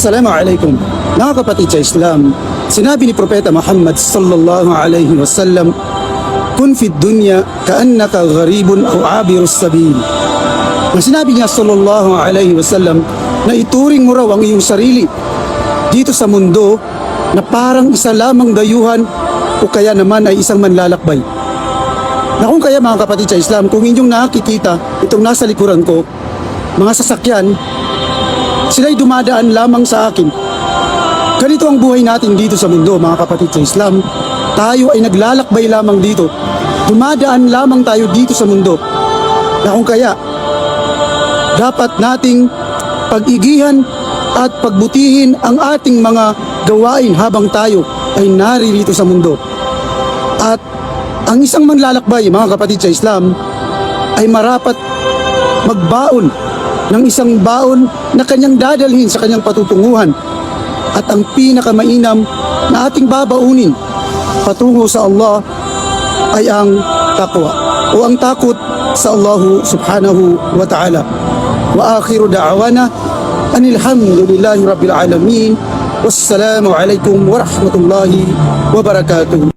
Assalamualaikum. Mga kapatid sa Islam, sinabi ni Propeta Muhammad sallallahu alaihi wasallam, "Kun fid dunya ka'annaka gharibun aw abirus sabil." Na sinabi niya sallallahu alaihi wasallam na ituring mo raw ang iyong sarili dito sa mundo na parang isa lamang dayuhan o kaya naman ay isang manlalakbay. Na kung kaya mga kapatid sa Islam, kung inyong nakikita itong nasa likuran ko, mga sasakyan, sila'y dumadaan lamang sa akin. Ganito ang buhay natin dito sa mundo, mga kapatid sa Islam. Tayo ay naglalakbay lamang dito. Dumadaan lamang tayo dito sa mundo. Na kung kaya, dapat nating pag-igihan at pagbutihin ang ating mga gawain habang tayo ay naririto sa mundo. At ang isang manlalakbay, mga kapatid sa Islam, ay marapat magbaon ng isang baon na kanyang dadalhin sa kanyang patutunguhan. At ang pinakamainam na ating babaunin patungo sa Allah ay ang taqwa o ang takot sa Allah subhanahu wa ta'ala. Wa akhiru da'wana anilhamdulillahi rabbil alamin. Wassalamu alaikum warahmatullahi wabarakatuh.